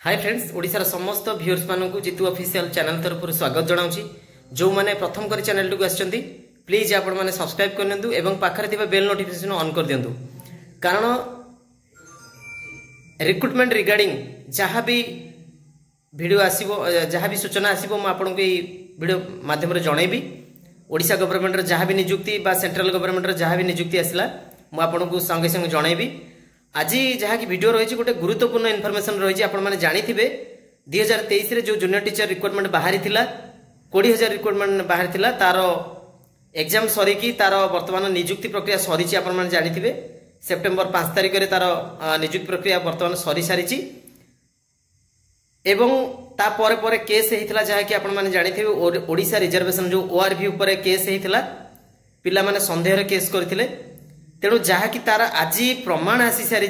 Hi friends ओडिशार समस्त viewers मानक जितु ऑफिशियल चैनल तरफ स्वागत जनाऊँगी। जो मैंने प्रथम कर चैनल को आछंती प्लीज आपण मैंने सब्सक्राइब करनियंतु एवं पाखरे थिबा बेल नोटिफिकेशन ऑन कर दियंतु, कारण रिक्रुटमेंट रिगार्डिंग जहाँ भी वीडियो आसीबो जहाँ भी सूचना आसीबो म आपन को वीडियो माध्यम रे जणैबी। ओडिशा गवर्नमेंट रे जहाँ भी नियुक्ति बा सेंट्रल गवर्नमेंट रे जहाँ भी नियुक्ति आसला मु आपन को संगे संगे जणैबी। आज जहाँ की वीडियो रही गोटे गुरुत्वपूर्ण इनफॉरमेशन रही आपने जानिथिबे 2023 रे जो जूनियर टीचर रिक्रुटमेंट बाहरी थिला 20,000 रिक्रुटमेंट बाहरी थिला तार एग्जाम सरीकी तार वर्तमान नियुक्ति प्रक्रिया सरीची आपने जानिथिबे। सेप्टेम्बर 5 तारिख रे तार नियुक्ति प्रक्रिया वर्तमान सरी सारिची एवं ता परे परे केस हेतिला जहाँ की आपने जानिथिबे ओडिशा रिजर्वेशन जो ओआरवी ऊपर केस हेतिला पिला माने संदेह रे केस करथिले। तेणु जहाँ कि तार आज प्रमाण आसी सारी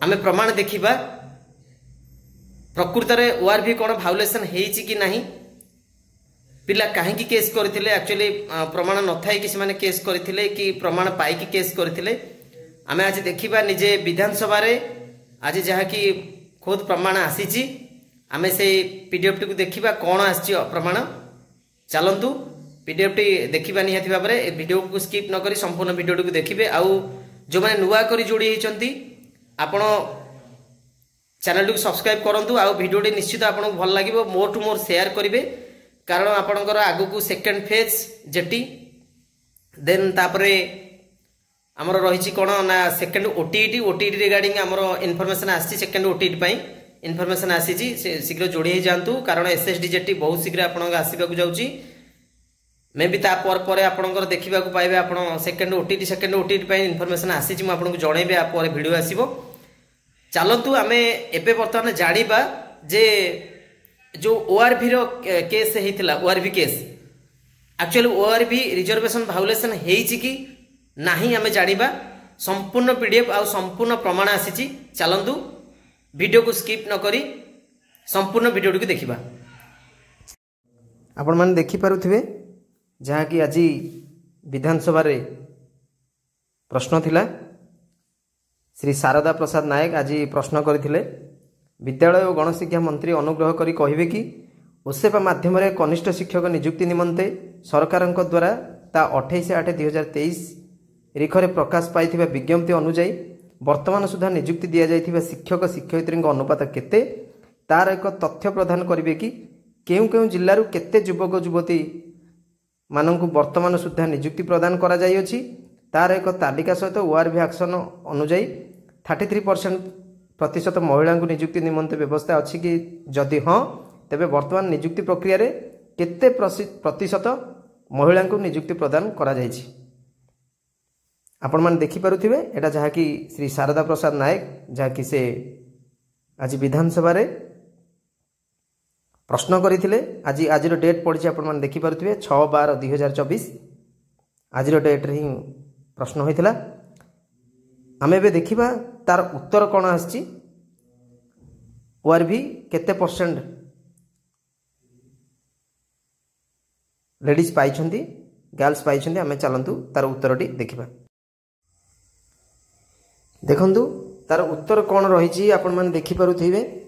आमे प्रमाण देखिबा प्रकृत में ओआरवी कौन भाउलेसन हेइची कि नहीं, पिला कहीं केस करथिले एक्चुअली प्रमाण न थाई कि से केस करथिले कि प्रमाण पाई कि केस करथिले। आमे आज देखिबा निजे विधानसभा रे आज जहाँ कि खुद प्रमाण आसीची आमे से पीडीएफ टी को देखिबा कौन आसी प्रमाण। चलंतु पीडीएफ टी देखिबा निहाती भाव में वीडियो को स्किप न करी संपूर्ण वीडियो को देखिबे। आउ जो माने नुआ करी जोड़ी होइचंती आपण चैनल को सब्सक्राइब करंतु। आउ वीडियो टी निश्चित आपन भल लागिवो, मोर टू मोर शेयर करिवे, कारण आपनकर आगु को सेकंड फेज जेटी देन तापरे हमर रहिची कोन ना सेकंड ओटीटी रिगार्डिंग हमर इन्फॉर्मेशन आसी सेकंड ओटीटी पई इन्फॉर्मेशन आसीची शीघ्र जोड़ी हे जानतु, कारण एसएसडी जेटी बहुत शीघ्र आपन आसीबा को जाउची। मे भी तापर पर आपनकर देखिबा को पाइबे आपण सेकंड ओटीटी पई इन्फॉर्मेशन आसीची मु आपन को जणैबे पर वीडियो आसीबो। चलंतु आमे एबे वर्तमान जानिबा जे जो ओआरवी रो केस हेतिला ओआरवी केस एक्चुअली ओआरवी रिजर्वेशन भाउलेशन हेइची कि नाही आमे जानिबा। संपूर्ण पीडीएफ आ संपूर्ण प्रमाण आसीची। चलंतु वीडियो को स्किप न करी संपूर्ण वीडियो को देखिबा। आपण माने देखि पारुथिबे जहाँ कि आज विधानसभा रे प्रश्न थिला श्री शारदा प्रसाद नायक आज प्रश्न करथिले विद्यालय और गणशिक्षा मंत्री अनुग्रह करी कहिबे कि ओसेपा माध्यम रे कनिष्ठ शिक्षक नियुक्ति निमंते सरकार द्वारा ता 28/8/2023 रिखरे प्रकाश पाइथिबा विज्ञप्ति अनुसार वर्तमान सुधा नियुक्ति दिया जाइथिबा शिक्षक शिक्षयित्री अनुपात केते तार एक तथ्य प्रदान करिवे कि केउ केउ जिल्लारु केते युवक युवती माननकु वर्तमान सुधा नियुक्ति प्रदान करा जाई अछि। तार एक तालिका सहित ओआरवी एक्शन अनुसार 33% महिला को नियुक्ति निमंते व्यवस्था अछि कि जदि हाँ तेबे वर्तमान नियुक्ति प्रक्रिया रे केते प्रतिशत महिला को नियुक्ति प्रदान करा जाई छी आपण मान देखि पारुथिबे। एटा जहाँ कि श्री शारदा प्रसाद नायक जहाँ कि से आज विधानसभा रे प्रश्न करथिले। आज डेट पड़ी आपण मान देखि पारुथिबे 6/12/2024 आज डेट रे ही प्रश्न होइथिला। आमे बे देखिबा तार उत्तर कोन आछि ओआरवी केते परसेंट लेडीज पाइछंती गर्ल्स पाइछंती। आमे चलंतु तार उत्तरटी देखिबा। देखंतु तार उत्तर कोन रहिछि आपण मान देखि पारुथिबे।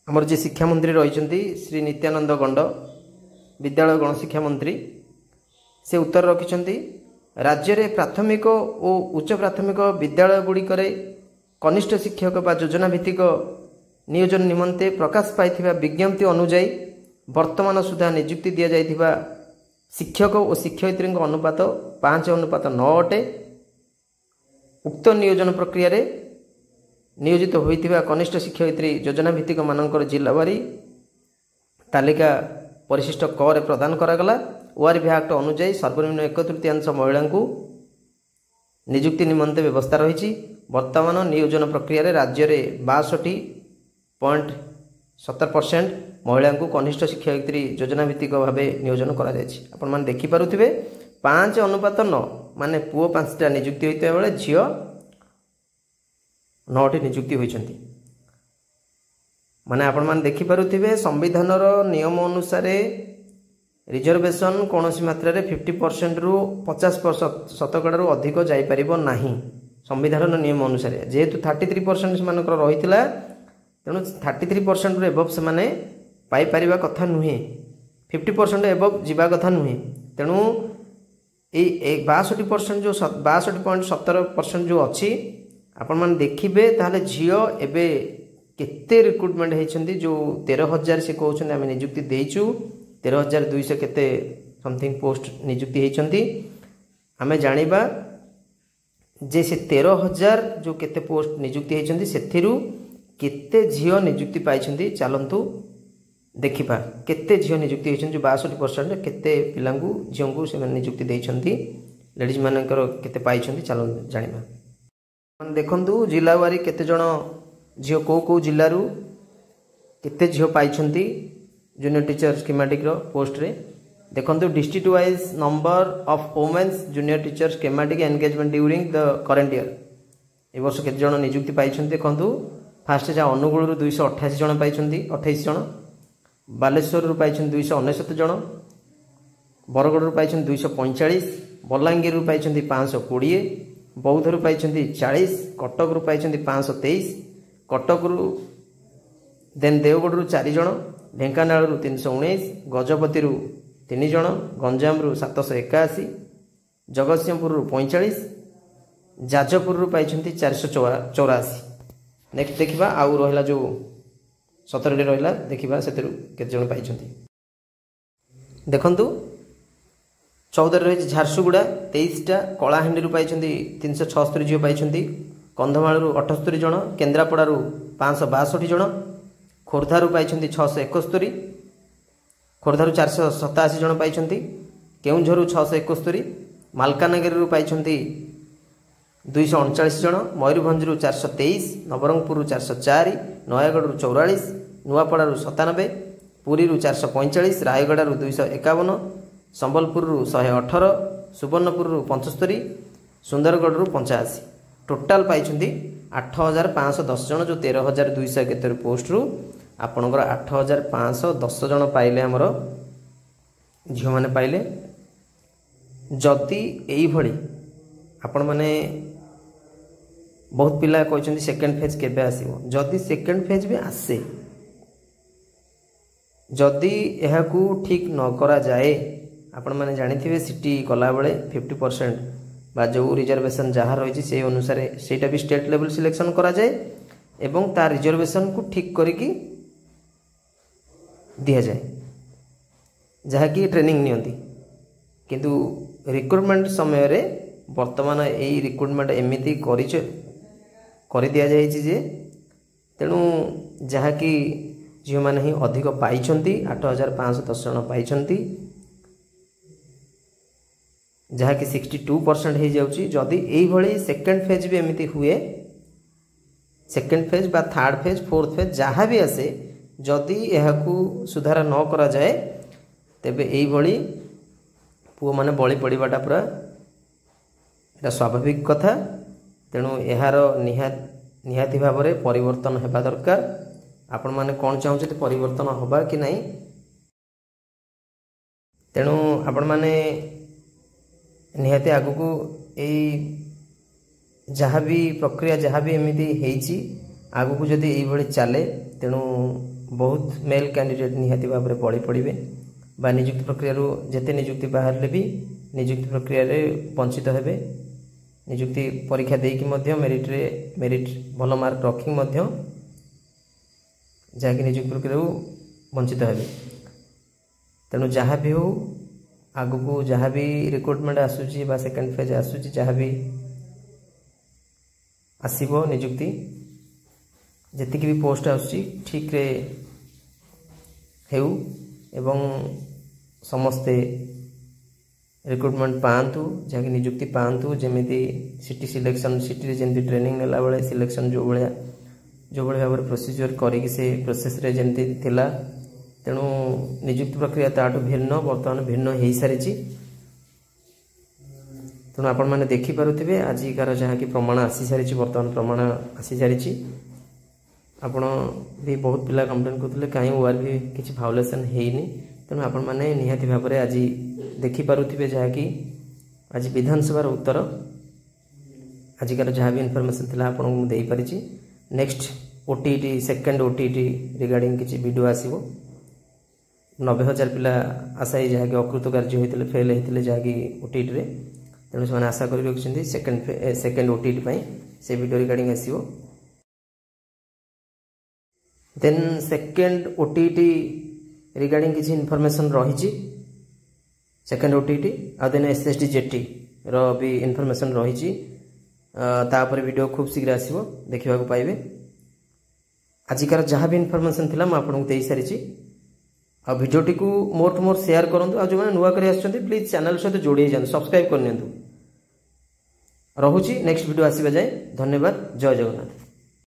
हमर जे शिक्षा मंत्री रहिचंती श्री नित्यानंद गंड विद्यालय गणशिक्षा मंत्री से उत्तर रखिचंती राज्य रे प्राथमिक और उच्च प्राथमिक विद्यालय गुड़िकरे कनिष्ठ शिक्षक बा योजना भित्तिक नियोजन निमंते प्रकाश पाइथिबा विज्ञप्ति अनुसार वर्तमान सुधा नियुक्ति दिया जाइथिबा शिक्षक और शिक्षयित्री अनुपात 5:9 अटे। उक्त नियोजन प्रक्रिया रे नियोजित होइथिबा कनिष्ठ शिक्षयित्री योजना भित्तिक मानकर जिल्लावारी तालिका परिशिष्ट क रे प्रदान करागला। ओआरवी एक्ट अनुसार सर्वनिम्न 1/3 महिला को नियुक्ति निमंते व्यवस्था रही। वर्तमान नियोजन प्रक्रिया रे राज्य रे 62.70% महिला को कनिष्ठ शिक्षयित्री योजना भित्तिक भाव नियोजन करा जायछि। आपण मान देखि पारुथिबे 5:9 माने पुओ 5टा नियुक्ति होइते बेले झियो 9टी नियुक्ति होइछंती। माने आपण मान देखि पारुथिबे संविधान रो नियम अनुसार रिजर्वेशन कौन मात्रा रे 50% रु 50% शतकड़ा रु अधिक जाई परिबो नाही। संविधान नियम अनुसार जेहेतु 33% से रही तेणु 33% एबव से माने पाई परिबा कथा नुहे 50% एबव जीवा कथा नुहे तेणु ये 62% जो 62.17% जो अच्छी आपण मैंने देखिए ताहले झील एबे केते रिक्रुटमेंट होती जो 13,000 से कहते आम निजुक्ति देचु 13,200 केते समथिंग पोस्ट निजुक्ति होती आम जानिबा जे से 13,000 जो केते पोस्ट निजुक्ति होती से केते झील निजुक्ति पाई चलतु देखा केते झील निजुक्ति होती जो 62% केते पिला झील को से निजुक्ति देती लेडीज मानकर केते पाई चल जाना देखु जिला वारी केते जण झील कौ जिलू केते झील पाई जूनियर टीचर स्कीमेटिक पोस्ट रे देखो district wise number of women's junior teacher schematic engagement during the current year ए वर्ष केते जण निजुक्ति पाई देखो फास्ट जहाँ अनुगुल 288 जन पाई 28 जन बालेश्वर पाई 299 जन बरगढ़ पाई 245 बलांगीर पाई 520 बौद्ध पाई 40 कटक पाई 523 कटक देन देवगढ़ 4 जन ढेंकानाल 319 गजपति 3 जन गंजाम 781 जगतसिंहपुर 45 जाजपुर पाई 484 नेक्स्ट देखा आउ रहा जो 17 रहा देखा से केते पाई देखु 14 रही झारसुगुड़ा 23टा कलाहांडी पाई 376 झील पाई कंधमाल 78 जन केन्द्रापड़ा 562 जन खोर्धारू पाई 671 खोर्धारू 487 जन पाई केउंझर 671 मालकानगिरी पाई 239 जन मयूरभंज 423 नवरंगपुर 404 नयागढ़ 44 नुआपड़ा 97 पुरी 445 रायगढ़ 251 संबलपुर 118 सुवर्णपुर 75 सुंदरगढ़ 85 टोटाल पाई 8,510 जन जो 13,200 केतर पोस्ट रु आपणकर 8,510 जन पाइले आमर झील मैंने पाइले जदि यही आपण मैंने बहुत पिला कहते सेकेंड फेज केबे आसीबो जदि सेकेंड फेज भी आसे जदि यह ठीक न करा जाए आपण मैंने जानी सीटी कला बेले 50% बा जो रिजर्वेशन जहाँ रही से अनुसार सेटा भी स्टेट लेवल सिलेक्शन करा जाए एवं ता रिजर्वेशन को ठीक करिकी दिया जाए जहाँकि ट्रेनिंग नियंती किंतु रिक्रुटमेंट समय रे वर्तमान यही रिक्रुटमेंट एमती कर दिया जे तेणु जहाँकि झील मैंने ही अधिक पाई 8,510 जन पाई जहाँकि 62% हो जाऊँगी जदि यही सेकेंड फेज भी एमती हुए सेकेंड फेज बा थर्ड फेज फोर्थ फेज जहाँ भी आसे जदि यह सुधार न करा जाए तेबे यही पुओ माने बलि पड़ाटा पूरा এটা स्वाभाविक कथा तेणु यार निहाती भाव में परिवर्तन होगा दरकार आपण मैंने कौन चाहते परिवर्तन होगा कि नहीं तेणु आपण मैंने निहाती आगु को यही जहाँ भी प्रक्रिया जहाँ भी एमती होती आगु को जदि यही चले तेणु बहुत मेल कैंडिडेट निहाती भाव में बड़ी पड़े बा निजुक्ति प्रक्रिया जेते निजुक्ति बाहर भी निजुक्ति प्रक्रिया वंचित हेबे निजुक्ति परीक्षा देकी मेरिट भल मार्क रखी जहाँकि निजुक्ति प्रक्रिया वंचित हेबे तेणु जहाँ भी हो आगु को जहाँ भी रिक्रुटमेंट आसूची बा सेकेंड फेज आसूची जहाँ भी आसीबो निजुक्ति जेतिक भी पोस्ट आसूची ठीक रे हेउ एवं समस्ते रिक्रुटमेंट पातु जहाँकि निजुक्ति पातु जमी सिटी सिलेक्शन सिटी जमी ट्रेनिंग नेला बेले सिलेक्शन जो भाई भाव प्रोसीजर करी से प्रोसेस रे जमी थिला तेणु निजुक्ति प्रक्रिया ताठू भिन्न बर्तमान भिन्न हो सारी तेणु आपण मैंने देखिपे आजिकार जहाँ कि प्रमाण आसी सारी बर्तमान प्रमाण आसी सारी आपण भी बहुत पिला कंप्लेन करते कहीं ओआर भी किसी भायोलेसन होनी तेणु आपण मैंने निहाती भाव में आज देखिपे जहाँकि आज विधानसभा उत्तर आजिकार जहाँ भी इनफॉरमेशन थिला आपन को देई परिची next OTT second OTT regarding किछि वीडियो आसीबो 90,000 पिला आशायी जहाँ कि अकृत कार्य होते फेल होते जहाँ कि ओटीटी रे तेणु से आशा कर रखिंट सेकंड ओटीटी से वीडियो रिगार्डिंग आसीबो देन सेकंड ओटीटी रिगार्डिंग किछि इनफॉरमेशन रही सेकंड ओटीटी आ देन एसएसडी जेटी रो भी इनफॉरमेशन रही तापर वीडियो खूब शीघ्र आसीबो देखिबा को पाइबे आजिकार जहाँ भी इनफॉरमेशन थिला म आपन को देई सारिची आ वीडियोटी को मोर टू मोर शेयर करंतु आ जो माने नुवा करी आछथि प्लीज चैनल सहित जोड़ी जान सब्सक्राइब करनियंतु रहुची नेक्स्ट वीडियो आसीबा जाय धन्यवाद जय जगन्नाथ।